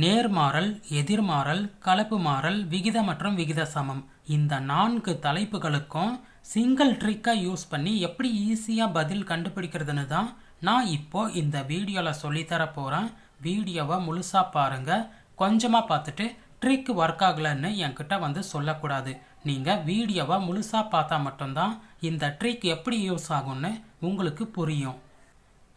நேர்மாறல், எதிர்மாறல், கலப்பு மாறல், விகித மற்றும் விகித சமம். இந்த 4 தலைப்புகளுக்கும் சிங்கிள் ட்ரிக்கை யூஸ் பண்ணி எப்படி ஈஸியாக பதில் கண்டுபிடிக்கிறதுன்னு தான் நான் இப்போ இந்த வீடியோவில் சொல்லித்தர போகிறேன். வீடியோவை முழுசாக பாருங்கள். கொஞ்சமாக பார்த்துட்டு ட்ரிக் ஒர்க் ஆகலைன்னு என்கிட்ட வந்து சொல்லக்கூடாது. நீங்கள் வீடியோவை முழுசாக பார்த்தா மட்டும்தான் இந்த ட்ரிக் எப்படி யூஸ் ஆகும்னு உங்களுக்கு புரியும்.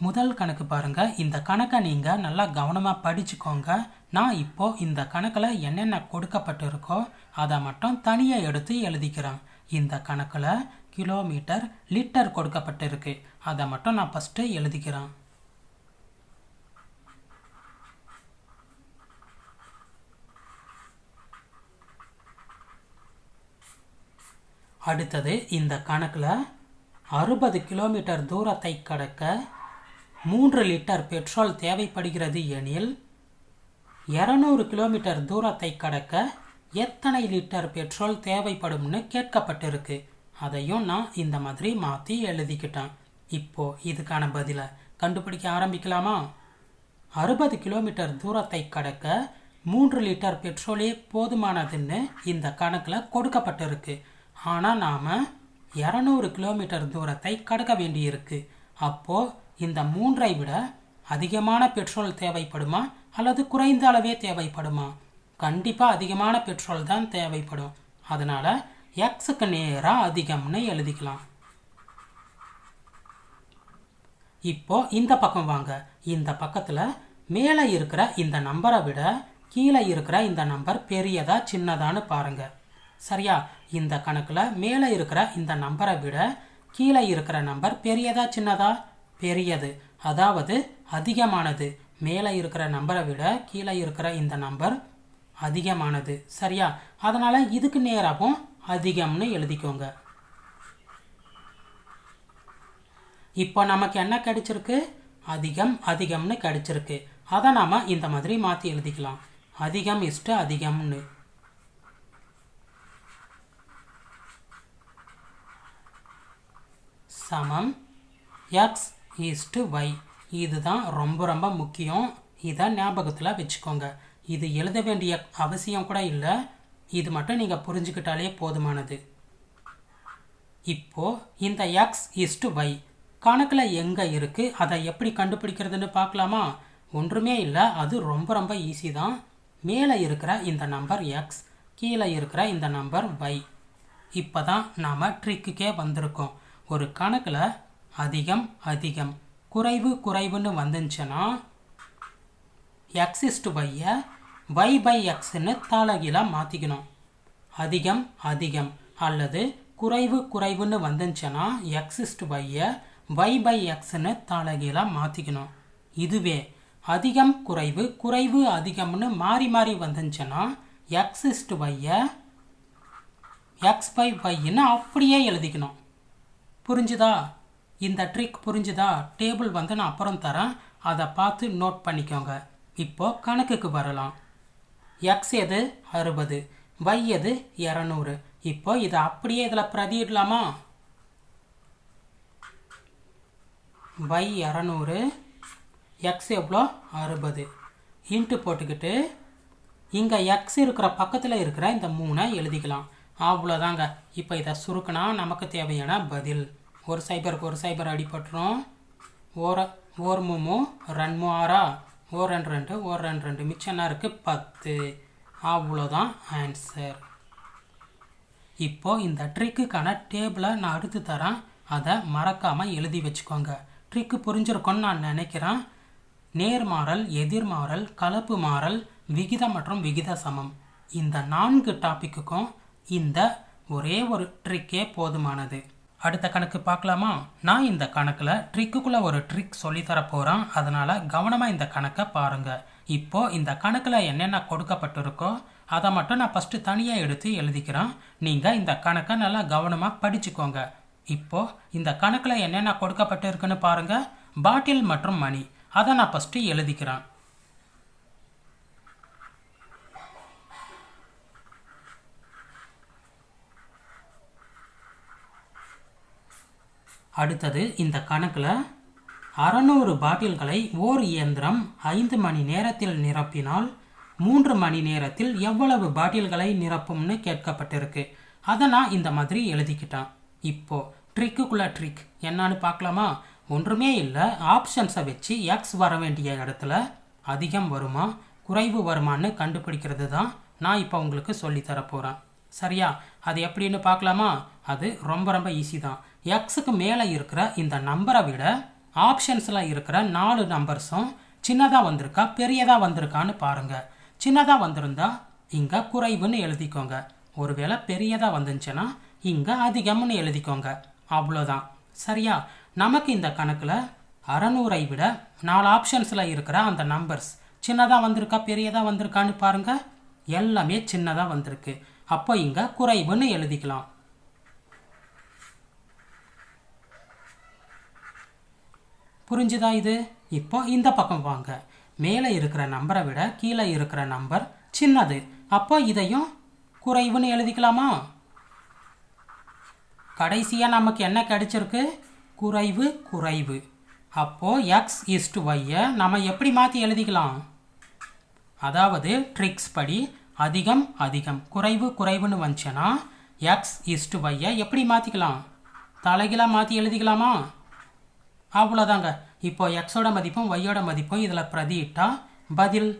முதல் கணக்கு பாருங்க. இந்த கணக்கை நீங்கள் நல்லா கவனமாக படிச்சுக்கோங்க. நான் இப்போ இந்த கணக்கில் என்னென்ன கொடுக்கப்பட்டிருக்கோ அதை மட்டும் தனியாக எடுத்து எழுதிக்கிறேன். இந்த கணக்கில் கிலோமீட்டர், லிட்டர் கொடுக்கப்பட்டிருக்கு. அதை மட்டும் நான் ஃபஸ்ட்டு எழுதிக்கிறேன். அடுத்தது இந்த கணக்கில் 60 கிலோமீட்டர் தூரத்தை கடக்க 3 லிட்டர் பெட்ரோல் தேவைப்படுகிறது எனில் 200 கிலோமீட்டர் தூரத்தை கடக்க எத்தனை லிட்டர் பெட்ரோல் தேவைப்படும்னு கேட்கப்பட்டிருக்கு. அதையும் நான் இந்த மாதிரி மாற்றி எழுதிக்கிட்டேன். இப்போ இதுக்கான பதிலை கண்டுபிடிக்க ஆரம்பிக்கலாமா? 60 கிலோமீட்டர் தூரத்தை கடக்க 3 லிட்டர் பெட்ரோலே போதுமானதுன்னு இந்த கணக்கில் கொடுக்கப்பட்டிருக்கு. ஆனால் நாம் 200 கிலோமீட்டர் தூரத்தை கடக்க வேண்டியிருக்கு. அப்போது இந்த 3ஐ விட அதிகமான பெட்ரோல் தேவைப்படுமா அல்லது குறைந்த அளவே தேவைப்படுமா? கண்டிப்பாக அதிகமான பெட்ரோல் தான் தேவைப்படும். அதனால் எக்ஸுக்கு நேராக அதிகம்னு எழுதிக்கலாம். இப்போ இந்த பக்கம் வாங்க. இந்த பக்கத்தில் மேலே இருக்கிற இந்த நம்பரை விட கீழே இருக்கிற இந்த நம்பர் பெரியதா சின்னதான்னு பாருங்க. சரியா? இந்த கணக்கில் மேலே இருக்கிற இந்த நம்பரை விட கீழே இருக்கிற நம்பர் பெரியதா சின்னதா? பெரியது, அதாவது அதிகமானது. மேலே இருக்கிற நம்பரை விட கீழே இருக்கிற இந்த நம்பர் அதிகமானது. சரியா? அதனால் இதுக்கு நேராகவும் அதிகம்னு எழுதிக்கோங்க. இப்போ நமக்கு என்ன கிடைச்சிருக்கு? அதிகம் அதிகம்னு கிடைச்சிருக்கு. அதை நாம் இந்த மாதிரி மாற்றி எழுதிக்கலாம். அதிகம் இஸ்டு அதிகம்னு. சமம் எக்ஸ் ஈஸ்டு ஒய். இதுதான் ரொம்ப ரொம்ப முக்கியம். இதை ஞாபகத்தில் வச்சுக்கோங்க. இது எழுத வேண்டிய அவசியம் கூட இல்லை. இது மட்டும் நீங்கள் புரிஞ்சுக்கிட்டாலே போதுமானது. இப்போ இந்த எக்ஸ் ஈஸ்டு ஒய் கணக்கில் எங்கே இருக்குது, அதை எப்படி கண்டுபிடிக்கிறதுன்னு பார்க்கலாமா? ஒன்றுமே இல்லை, அது ரொம்ப ரொம்ப ஈஸி தான். மேலே இருக்கிற இந்த நம்பர் எக்ஸ், கீழே இருக்கிற இந்த நம்பர் ஒய். இப்போ தான் நாம் ட்ரிக்குக்கே வந்திருக்கோம். ஒரு கணக்கில் அதிகம் அதிகம், குறைவு குறைவுன்னு வந்துச்சுன்னா எக்ஸ் இஸ்டு ஒய்யை ஒய் பை எக்ஸ்ன்னு தலைகீழாக மாற்றிக்கணும். அதிகம் அதிகம் அல்லது குறைவு குறைவுன்னு வந்துச்சுன்னா எக்ஸ் இஸ்டு ஒய்யை ஒய் பை எக்ஸ்ன்னு தலைகீழாக மாற்றிக்கணும். இதுவே அதிகம் குறைவு குறைவு அதிகம்னு மாறி மாறி வந்துச்சுன்னா எக்ஸ் இஸ்டு ஒய்யை எக்ஸ் பை ஒய்ன்னு அப்படியே எழுதிக்கணும். புரிஞ்சுதா? இந்த ட்ரிக் புரிஞ்சுதா? டேபிள் வந்து நான் அப்புறம் தரேன், அதை பார்த்து நோட் பண்ணிக்கோங்க. இப்போது கணக்குக்கு வரலாம். எக்ஸ் எது? 60, ஒய் எது? 200. இப்போ இதை அப்படியே இதில் பிரதியிடலாமா? ஒய் 200, எக்ஸ் எவ்வளோ? 60 இன்ட்டு போட்டுக்கிட்டு இங்கே எக்ஸ் இருக்கிற பக்கத்தில் இருக்கிற இந்த 3 எழுதிக்கலாம். அவ்வளோதாங்க. இப்போ இதை சுருக்கினா நமக்கு தேவையான பதில். ஒரு சைபருக்கு ஒரு சைபர் அடிபட்டுரும். ஓர் மூமு 2 6, ஓர் 2 2, ஓர் 2 2, மிச்சம் என்ன இருக்குது? 10. அவ்வளோதான் ஆன்சர். இப்போது இந்த ட்ரிக்குக்கான டேபிளை நான் அடுத்து தரேன், அதை மறக்காமல் எழுதி வச்சுக்கோங்க. ட்ரிக்கு புரிஞ்சிருக்கும்னு நான் நினைக்கிறேன். நேர்மாறல், எதிர்மாறல், கலப்பு மாறல், விகிதம் மற்றும் விகித சமம், இந்த 4 டாப்பிக்குக்கும் இந்த ஒரே ஒரு ட்ரிக்கே போதுமானது. அடுத்த கணக்கு பார்க்கலாமா? நான் இந்த கணக்கில் ட்ரிக்குக்குள்ளே ஒரு ட்ரிக் சொல்லித்தர போகிறேன். அதனால் கவனமாக இந்த கணக்கை பாருங்கள். இப்போது இந்த கணக்கில் என்னென்ன கொடுக்கப்பட்டிருக்கோ அதை மட்டும் நான் ஃபஸ்ட்டு தனியாக எடுத்து எழுதிக்கிறேன். நீங்கள் இந்த கணக்கை நல்லா கவனமாக படிச்சுக்கோங்க. இப்போது இந்த கணக்கில் என்னென்ன கொடுக்கப்பட்டிருக்குன்னு பாருங்கள். பாட்டில் மற்றும் மணி, அதை நான் ஃபஸ்ட்டு எழுதிக்கிறேன். அடுத்தது இந்த கணக்கில் 600 பாட்டில்களை ஓர் இயந்திரம் 5 மணி நேரத்தில் நிரப்பினால் 3 மணி நேரத்தில் எவ்வளவு பாட்டில்களை நிரப்பும்னு கேட்கப்பட்டிருக்கு. அதை நான் இந்த மாதிரி எழுதிக்கிட்டேன். இப்போ ட்ரிக்குக்குள்ள ட்ரிக் என்னன்னு பார்க்கலாமா? ஒன்றுமே இல்லை, ஆப்ஷன்ஸை வச்சு எக்ஸ் வர வேண்டிய இடத்துல அதிகம் வருமா குறைவு வருமானு கண்டுபிடிக்கிறது தான் நான் இப்போ உங்களுக்கு சொல்லித்தர போகிறேன். சரியா? அது எப்படின்னு பார்க்கலாமா? அது ரொம்ப ரொம்ப ஈஸி தான். எக்ஸுக்கு மேலே இருக்கிற இந்த நம்பரை விட ஆப்ஷன்ஸில் இருக்கிற 4 நம்பர்ஸும் சின்னதாக வந்திருக்கா பெரியதாக வந்திருக்கான்னு பாருங்கள். சின்னதாக வந்திருந்தா இங்கே குறைவுன்னு எழுதிக்கோங்க. ஒருவேளை பெரியதாக வந்துச்சுன்னா இங்கே அதிகம்னு எழுதிக்கோங்க. அவ்வளோதான். சரியா? நமக்கு இந்த கணக்கில் 600ஐ விட 4 ஆப்ஷன்ஸில் இருக்கிற அந்த நம்பர்ஸ் சின்னதாக வந்திருக்கா பெரியதாக வந்திருக்கான்னு பாருங்கள். எல்லாமே சின்னதாக வந்திருக்கு. அப்போ இங்கே குறைவுன்னு எழுதிக்கலாம். புரிஞ்சுதா இது? இப்போ இந்த பக்கம் வாங்க. மேலே இருக்கிற நம்பரை விட கீழே இருக்கிற நம்பர் சின்னது. அப்போ இதையும் குறைவுன்னு எழுதிக்கலாமா? கடைசியாக நமக்கு என்ன கிடைச்சிருக்கு? குறைவு குறைவு. அப்போது எக்ஸ் இஸ்டு ஒய்யை நம்ம எப்படி மாற்றி எழுதிக்கலாம்? அதாவது ட்ரிக்ஸ் படி அதிகம் அதிகம் குறைவு குறைவுன்னு வந்துச்சுன்னா எக்ஸ் இஸ்டு ஒய்யை எப்படி மாற்றிக்கலாம்? தலைகீழாக மாற்றி எழுதிக்கலாமா? அவ்வளோதாங்க. இப்போ எக்ஸோட மதிப்பும் ஒய்யோட மதிப்பும் இதில் பிரதியிட்டா பதில்.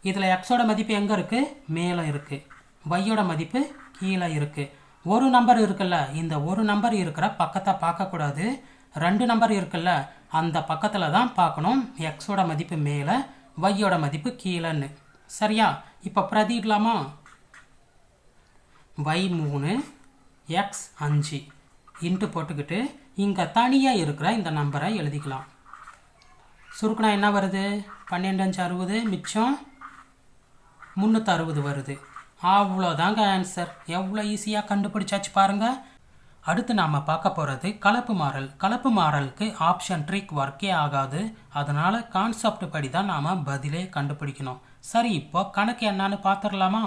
இதில் எக்ஸோட மதிப்பு எங்கே இருக்குது? மேலே இருக்குது. ஒய்யோட மதிப்பு கீழே இருக்குது. ஒரு நம்பர் இருக்குல்ல, இந்த ஒரு நம்பர் இருக்கிற பக்கத்தை பார்க்கக்கூடாது. 2 நம்பர் இருக்குல்ல, அந்த பக்கத்தில் தான் பார்க்கணும். எக்ஸோட மதிப்பு மேலே ஒய்யோட மதிப்பு கீழேன்னு. சரியா? இப்போ பிரதியிடலாமா? y 3 x 5 இன்ட்டு போட்டுக்கிட்டு இங்கே தனியாக இருக்கிற இந்த நம்பரை எழுதிக்கலாம். சுருக்குனா என்ன வருது? 12 5 60, மிச்சம் 360 வருது. அவ்வளோதாங்க ஆன்சர். எவ்வளோ ஈஸியாக கண்டுபிடிச்சாச்சு பாருங்கள். அடுத்து நாம் பார்க்க போகிறது கலப்பு மாறல். கலப்பு மாறலுக்கு ஆப்ஷன் ட்ரிக் ஒர்க்கே ஆகாது. அதனால் கான்செப்ட் படி தான் நாம் பதிலே கண்டுபிடிக்கணும். சரி, இப்போ கணக்கு என்னன்னு பார்த்துடலாமா?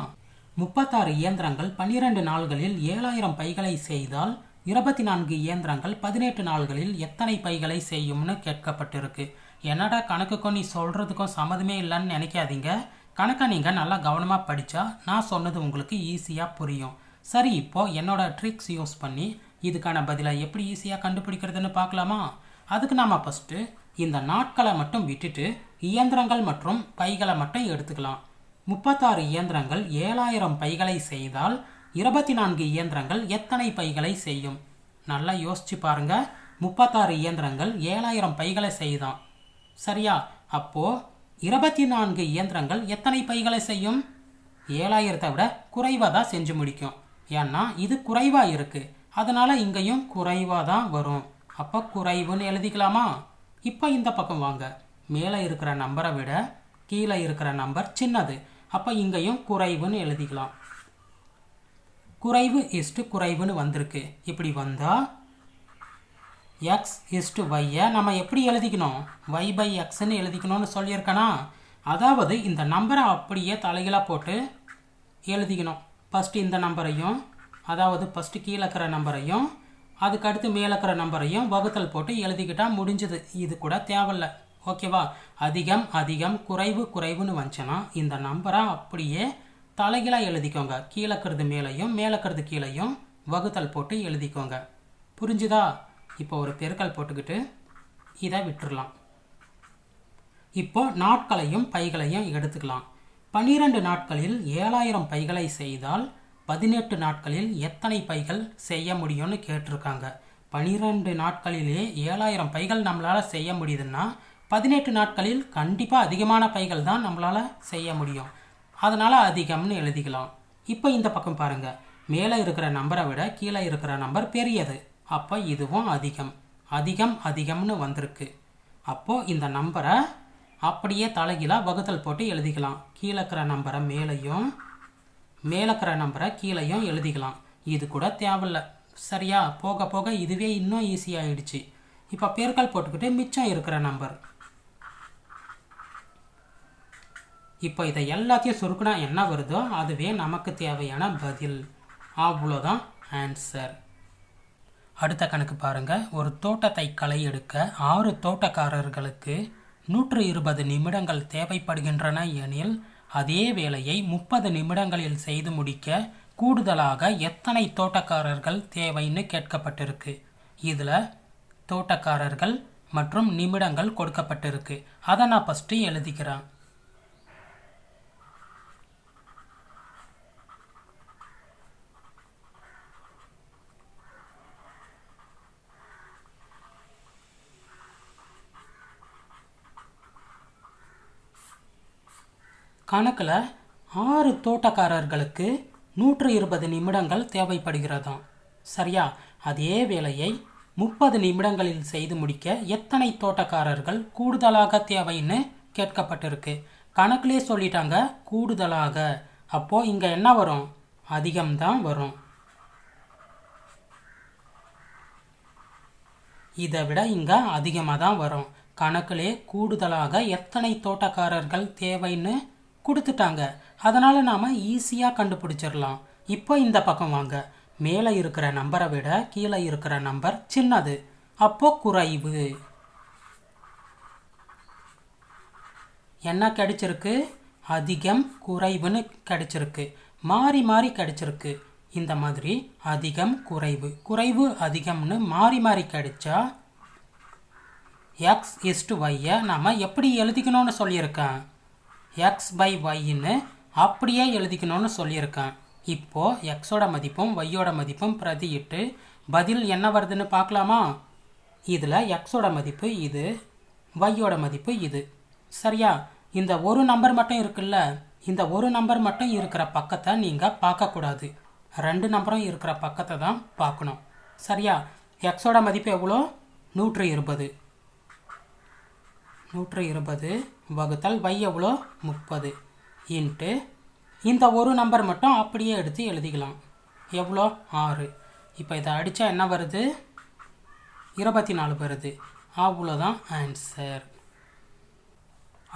36 இயந்திரங்கள் 12 நாள்களில் 7000 பைகளை செய்தால் 24 இயந்திரங்கள் 18 நாள்களில் எத்தனை பைகளை செய்யும்னு கேட்கப்பட்டிருக்கு. என்னடா கணக்குக்கும் நீ சொல்கிறதுக்கும் சம்மதமே இல்லைன்னு நினைக்காதீங்க. கணக்கை நீங்கள் நல்லா கவனமாக படித்தா நான் சொன்னது உங்களுக்கு ஈஸியாக புரியும். சரி, இப்போது என்னோட ட்ரிக்ஸ் யூஸ் பண்ணி இதுக்கான பதிலை எப்படி ஈஸியாக கண்டுபிடிக்கிறதுன்னு பார்க்கலாமா? அதுக்கு நாம் ஃபஸ்ட்டு இந்த நாட்களை மட்டும் விட்டுட்டு இயந்திரங்கள் மற்றும் பைகளை மட்டும் எடுத்துக்கலாம். 36 இயந்திரங்கள் 7000 பைகளை செய்தால் 24 இயந்திரங்கள் எத்தனை பைகளை செய்யும்? நல்லா யோசிச்சு பாருங்க. 36 இயந்திரங்கள் 7000 பைகளை செய்தான். சரியா? அப்போது 24 இயந்திரங்கள் எத்தனை பைகளை செய்யும்? 7000 விட குறைவாக தான் செஞ்சு முடிக்கும். ஏன்னா இது குறைவாக இருக்குது, அதனால் இங்கேயும் குறைவாக தான் வரும். அப்போ குறைவுன்னு எழுதிக்கலாமா? இப்போ இந்த பக்கம் வாங்க. மேலே இருக்கிற நம்பரை விட கீழே இருக்கிற நம்பர் சின்னது. அப்போ இங்கேயும் குறைவுன்னு எழுதிக்கலாம். குறைவு இஸ்டு குறைவுன்னு வந்திருக்கு. இப்படி வந்தால் எக்ஸ் இஸ்டு ஒய்யை நம்ம எப்படி எழுதிக்கணும்? ஒய் பை எக்ஸ்ன்னு எழுதிக்கணும்னு சொல்லியிருக்கேனா? அதாவது இந்த நம்பரை அப்படியே தலைகளாக போட்டு எழுதிக்கணும். ஃபஸ்ட்டு இந்த நம்பரையும், அதாவது ஃபஸ்ட்டு கீழே இருக்கிற நம்பரையும், அதுக்கடுத்து மேலே இருக்கிற நம்பரையும் வகுத்தல் போட்டு எழுதிக்கிட்டால் முடிஞ்சது. இது கூட தேவையில்லை. ஓகேவா? அதிகம் அதிகம் குறைவு குறைவுன்னு வந்துச்சுன்னா இந்த நம்பரை அப்படியே தலைகளாக எழுதிக்கோங்க. கீழே இருக்கிறது மேலேயும் மேலே இருக்கிறது கீழேயும் வகுத்தல் போட்டு எழுதிக்கோங்க. புரிஞ்சுதா? இப்போ ஒரு பெருக்கல் போட்டுக்கிட்டு இதை விட்டுடலாம். இப்போ நாட்களையும் பைகளையும் எடுத்துக்கலாம். 12 நாட்களில் 7000 பைகளை செய்தால் 18 நாட்களில் எத்தனை பைகள் செய்ய முடியும்னு கேட்டிருக்காங்க. 12 நாட்களிலே 7000 பைகள் நம்மளால் செய்ய முடியுதுன்னா 18 நாட்களில் கண்டிப்பாக அதிகமான பைகள் தான் நம்மளால் செய்ய முடியும். அதனால் அதிகம்னு எழுதிக்கலாம். இப்போ இந்த பக்கம் பாருங்கள். மேலே இருக்கிற நம்பரை விட கீழே இருக்கிற நம்பர் பெரியது. அப்போ இதுவும் அதிகம். அதிகம் அதிகம்னு வந்திருக்கு. அப்போது இந்த நம்பரை அப்படியே தலைகீழாக வகுத்தல் போட்டு எழுதிக்கலாம். கீழே இருக்கிற நம்பரை மேலேயும் மேலே இருக்கிற நம்பரை கீழேயும் எழுதிக்கலாம். இது கூட தேவையில்லை. சரியா? போக போக இதுவே இன்னும் ஈஸியாகிடுச்சு. இப்போ பெருக்கல் போட்டுக்கிட்டு மிச்சம் இருக்கிற நம்பர். இப்போ இதை எல்லாத்தையும் சுருக்குனா என்ன வருதோ அதுவே நமக்கு தேவையான பதில். அவ்வளோதான் ஆன்சர். அடுத்த கணக்கு பாருங்கள். ஒரு தோட்டத்தை களை எடுக்க 6 தோட்டக்காரர்களுக்கு 120 நிமிடங்கள் தேவைப்படுகின்றன எனில் அதே வேலையை 30 நிமிடங்களில் செய்து முடிக்க கூடுதலாக எத்தனை தோட்டக்காரர்கள் தேவைன்னு கேட்கப்பட்டிருக்கு. இதில் தோட்டக்காரர்கள் மற்றும் நிமிடங்கள் கொடுக்கப்பட்டிருக்கு. அதை நான் ஃபஸ்ட்டு எழுதிக்கிறேன். கணக்கில் 6 தோட்டக்காரர்களுக்கு 120 நிமிடங்கள் தேவைப்படுகிறதாம். சரியா? அதே வேலையை 30 நிமிடங்களில் செய்து முடிக்க எத்தனை தோட்டக்காரர்கள் கூடுதலாக தேவைன்னு கேட்கப்பட்டிருக்கு. கணக்கிலே சொல்லிட்டாங்க கூடுதலாக. அப்போது இங்கே என்ன வரும்? அதிகம்தான் வரும். இதை விட இங்கே அதிகமாக தான் வரும். கணக்கிலே கூடுதலாக எத்தனை தோட்டக்காரர்கள் தேவைன்னு கொடுத்துட்டாங்க. அதனால் நாம் ஈஸியாக கண்டுபிடிச்சிடலாம். இப்போ இந்த பக்கம் வாங்க. மேலே இருக்கிற நம்பரை விட கீழே இருக்கிற நம்பர் சின்னது, அப்போ குறைவு. என்ன கிடைச்சிருக்கு? அதிகம் குறைவுன்னு கிடைச்சிருக்கு. மாறி மாறி கிடைச்சிருக்கு. இந்த மாதிரி அதிகம் குறைவு, குறைவு அதிகம்னு மாறி மாறி கிடைச்சா x/y நாம் எப்படி எழுதிக்கணும்னு சொல்லியிருக்கேன்? x/y அப்படியே எழுதிக்கணும்னு சொல்லியிருக்கேன். இப்போது எக்ஸோட மதிப்பும் ஒய்யோட மதிப்பும் பிரதியிட்டு பதில் என்ன வருதுன்னு பார்க்கலாமா? இதில் எக்ஸோட மதிப்பு இது, ஒய்யோட மதிப்பு இது. சரியா? இந்த ஒரு நம்பர் மட்டும் இருக்குல்ல, இந்த ஒரு நம்பர் மட்டும் இருக்கிற பக்கத்தை நீங்கள் பார்க்கக்கூடாது. 2 நம்பரும் இருக்கிற பக்கத்தை தான் பார்க்கணும். சரியா? எக்ஸோட மதிப்பு எவ்வளோ? 120. 120 வகுத்தல் y எவ்வளோ? 30 இன்ட்டு இந்த ஒரு நம்பர் மட்டும் அப்படியே எடுத்து எழுதிக்கலாம். எவ்வளோ? 6. இப்போ இதை அடித்தா என்ன வருது? 24 வருது. அவ்வளோதான் ஆன்சர்.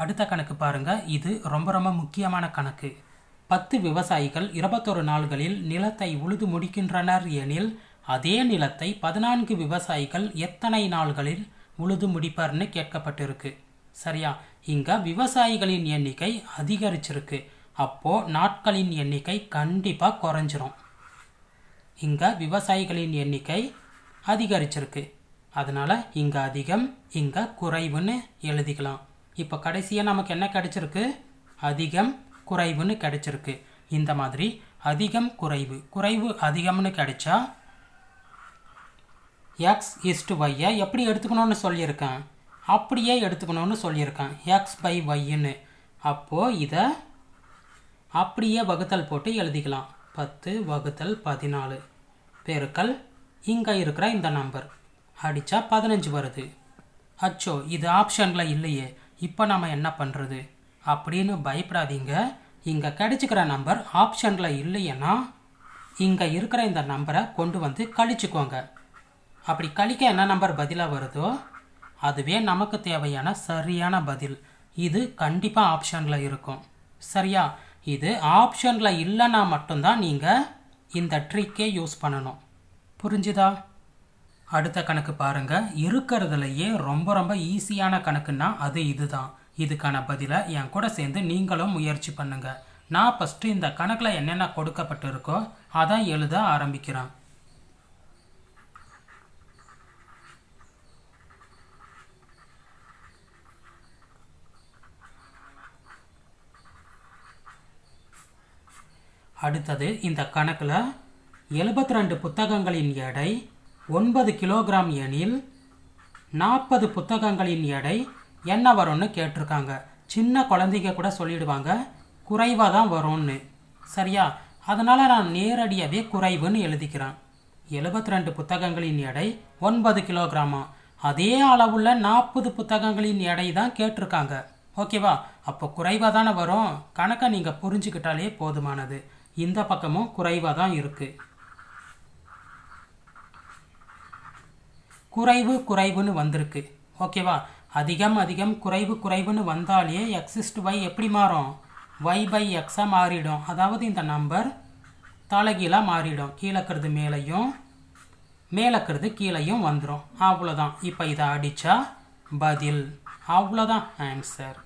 அடுத்த கணக்கு பாருங்கள். இது ரொம்ப ரொம்ப முக்கியமான கணக்கு. 10 விவசாயிகள் 21 நாள்களில் நிலத்தை உழுது முடிக்கின்றனர் எனில் அதே நிலத்தை 14 விவசாயிகள் எத்தனை நாள்களில் உழுது முடிப்பார்னு கேட்கப்பட்டிருக்கு. சரியா? இங்கே விவசாயிகளின் எண்ணிக்கை அதிகரிச்சிருக்கு. அப்போது நாட்களின் எண்ணிக்கை கண்டிப்பாக குறைஞ்சிரும். இங்கே விவசாயிகளின் எண்ணிக்கை அதிகரிச்சிருக்கு. அதனால் இங்கே அதிகம், இங்கே குறைவுன்னு எழுதிக்கலாம். இப்போ கடைசியாக நமக்கு என்ன கிடைச்சிருக்கு? அதிகம் குறைவுன்னு கிடைச்சிருக்கு. இந்த மாதிரி அதிகம் குறைவு, குறைவு அதிகம்னு கிடைச்சா x/y எப்படி எடுத்துக்கணும்னு சொல்லியிருக்கேன்? அப்படியே எடுத்துக்கணும்னு சொல்லியிருக்கேன். x/y. அப்போது இதை அப்படியே வகுத்தல் போட்டு எழுதிக்கலாம். 10 வகுத்தல் 14 பெருக்கல் இங்கே இருக்கிற இந்த நம்பர் அடித்தா 15 வருது. அச்சோ, இது ஆப்ஷனில் இல்லையே, இப்போ நம்ம என்ன பண்ணுறது அப்படின்னு பயப்படாதீங்க. இங்கே கிடைச்சிக்கிற நம்பர் ஆப்ஷனில் இல்லைன்னா இங்கே இருக்கிற இந்த நம்பரை கொண்டு வந்து கழிச்சுக்கோங்க. அப்படி கழிக்க என்ன நம்பர் பதிலாக வருதோ அதுவே நமக்கு தேவையான சரியான பதில். இது கண்டிப்பாக ஆப்ஷனில் இருக்கும். சரியா? இது ஆப்ஷனில் இல்லைன்னா மட்டும்தான் நீங்கள் இந்த ட்ரிக்கே யூஸ் பண்ணணும். புரிஞ்சுதா? அடுத்த கணக்கு பாருங்கள். இருக்கிறதுலையே ரொம்ப ரொம்ப ஈஸியான கணக்குன்னா அது இதுதான். இதுக்கான பதிலை என் கூட சேர்ந்து நீங்களும் முயற்சி பண்ணுங்கள். நான் ஃபஸ்ட்டு இந்த கணக்கில் என்னென்ன கொடுக்கப்பட்டிருக்கோ அதை எழுத ஆரம்பிக்கிறேன். அடுத்தது இந்த கணக்கில் 72 புத்தகங்களின் எடை 9 கிலோகிராம் எனில் 40 புத்தகங்களின் எடை என்ன வரும்னு கேட்டிருக்காங்க. சின்ன குழந்தைங்க கூட சொல்லிடுவாங்க குறைவாக தான் வரும்னு. சரியா? அதனால் நான் நேரடியாகவே குறைவுன்னு எழுதிக்கிறேன். 72 புத்தகங்களின் எடை 9 கிலோகிராமா. அதே அளவுள்ள 40 புத்தகங்களின் எடை தான் கேட்டிருக்காங்க. ஓகேவா? அப்போ குறைவாக தானே வரும். கணக்கை நீங்கள் புரிஞ்சுக்கிட்டாலே போதுமானது. இந்த பக்கமும் குறைவாக தான் இருக்குது. குறைவு குறைவுன்னு வந்திருக்கு. ஓகேவா? அதிகம் அதிகம் குறைவு குறைவுன்னு வந்தாலே x/y எப்படி மாறும்? y/x மாறிடும். அதாவது இந்த நம்பர் தலைகீழாக மாறிடும். கீழக்கிறது மேலையும் மேலக்கிறது கீழையும் வந்துடும். அவ்வளோதான். இப்போ இதை அடித்தா பதில். அவ்வளோதான் ஆன்சர்.